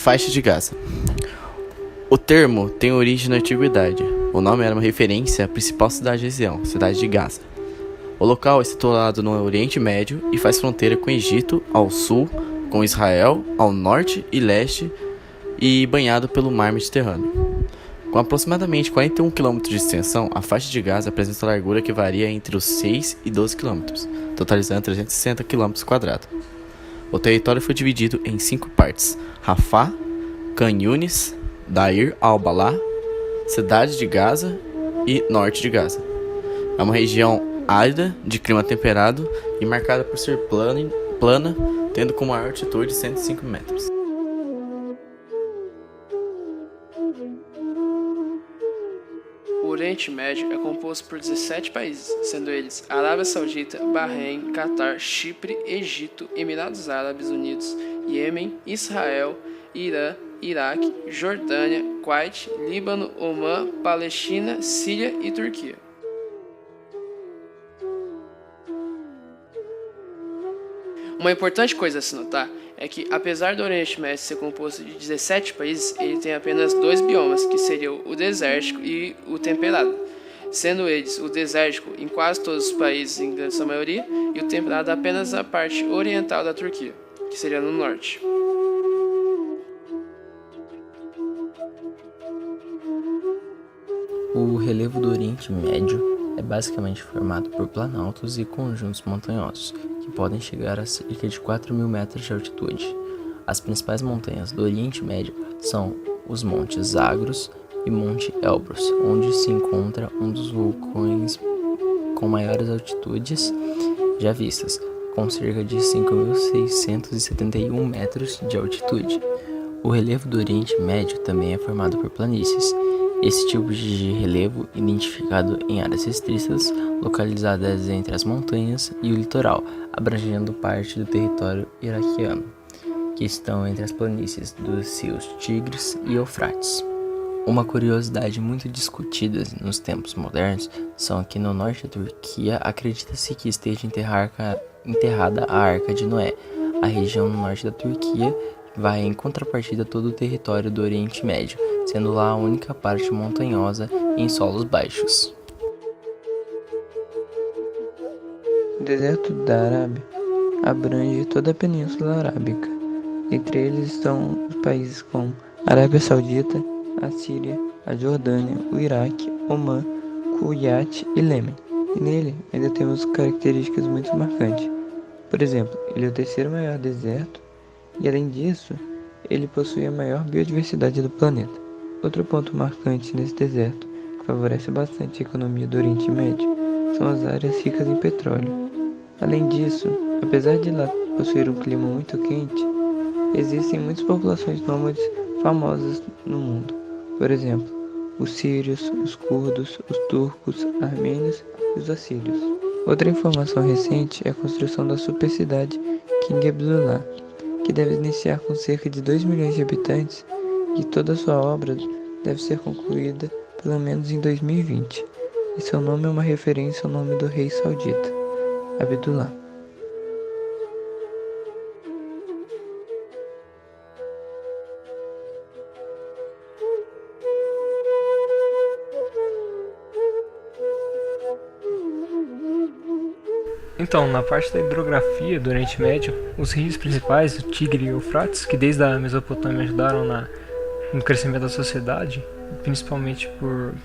Faixa de Gaza. O termo tem origem na antiguidade. O nome era uma referência à principal cidade da região, cidade de Gaza. O local é situado no Oriente Médio e faz fronteira com o Egito ao sul, com Israel ao norte e leste e banhado pelo mar Mediterrâneo. Com aproximadamente 41 km de extensão, a faixa de Gaza apresenta largura que varia entre os 6 e 12 km, totalizando 360 km². O território foi dividido em 5 partes: Rafah, Khan Yunis, Deir al-Balah, Cidade de Gaza e Norte de Gaza. É uma região árida, de clima temperado e marcada por ser plana, tendo como maior altitude 105 metros. O Oriente Médio é composto por 17 países, sendo eles Arábia Saudita, Bahrein, Catar, Chipre, Egito, Emirados Árabes Unidos, Iêmen, Israel, Irã, Iraque, Jordânia, Kuwait, Líbano, Omã, Palestina, Síria e Turquia. Uma importante coisa a se notar é que, apesar do Oriente Médio ser composto de 17 países, ele tem apenas 2 biomas, que seriam o desértico e o temperado, sendo eles o desértico em quase todos os países, em grande sua maioria, e o temperado apenas na parte oriental da Turquia, que seria no norte. O relevo do Oriente Médio é basicamente formado por planaltos e conjuntos montanhosos, que podem chegar a cerca de 4.000 metros de altitude. As principais montanhas do Oriente Médio são os Montes Zagros e Monte Elbrus, onde se encontra um dos vulcões com maiores altitudes já vistas, com cerca de 5.671 metros de altitude. O relevo do Oriente Médio também é formado por planícies. Esse tipo de relevo, identificado em áreas restritas, localizadas entre as montanhas e o litoral, abrangendo parte do território iraquiano, que estão entre as planícies dos rios Tigres e Eufrates. Uma curiosidade muito discutida nos tempos modernos são que no norte da Turquia acredita-se que esteja enterrada a Arca de Noé. A região no norte da Turquia vai em contrapartida todo o território do Oriente Médio, sendo lá a única parte montanhosa em solos baixos. O deserto da Arábia abrange toda a Península Arábica. Entre eles estão os países como Arábia Saudita, a Síria, a Jordânia, o Iraque, Omã, Kuwait e Iêmen. E nele ainda temos características muito marcantes. Por exemplo, ele é o terceiro maior deserto e, além disso, ele possui a maior biodiversidade do planeta. Outro ponto marcante nesse deserto, que favorece bastante a economia do Oriente Médio, são as áreas ricas em petróleo. Além disso, apesar de lá possuir um clima muito quente, existem muitas populações nômades famosas no mundo. Por exemplo, os sírios, os curdos, os turcos, armênios e os assírios. Outra informação recente é a construção da supercidade King Abdullah, que deve iniciar com cerca de 2 milhões de habitantes e toda a sua obra deve ser concluída pelo menos em 2020. E seu nome é uma referência ao nome do rei saudita, Abdullah. Então, na parte da hidrografia do Oriente Médio, os rios principais, o Tigre e o Eufrates, que desde a Mesopotâmia ajudaram no crescimento da sociedade, principalmente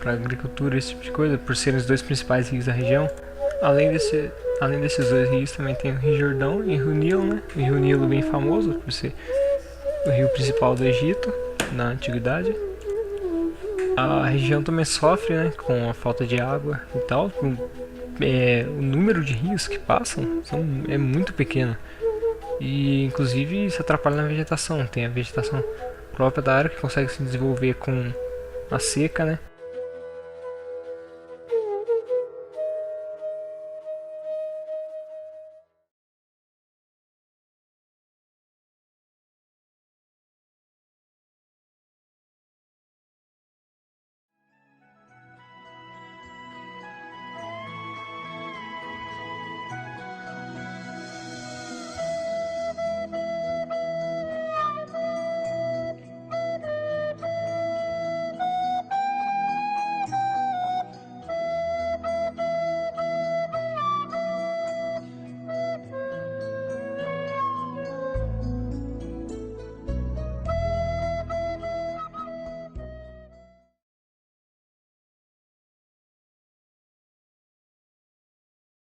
para a agricultura e esse tipo de coisa, por serem os 2 principais rios da região. Além desses 2 rios, também tem o Rio Jordão e o Rio Nilo, né? O Rio Nilo bem famoso, por ser o rio principal do Egito, na antiguidade. A região também sofre, né, com a falta de água e tal. O número de rios que passam é muito pequeno e inclusive isso atrapalha na vegetação. Tem a vegetação própria da área que consegue se desenvolver com a seca, né?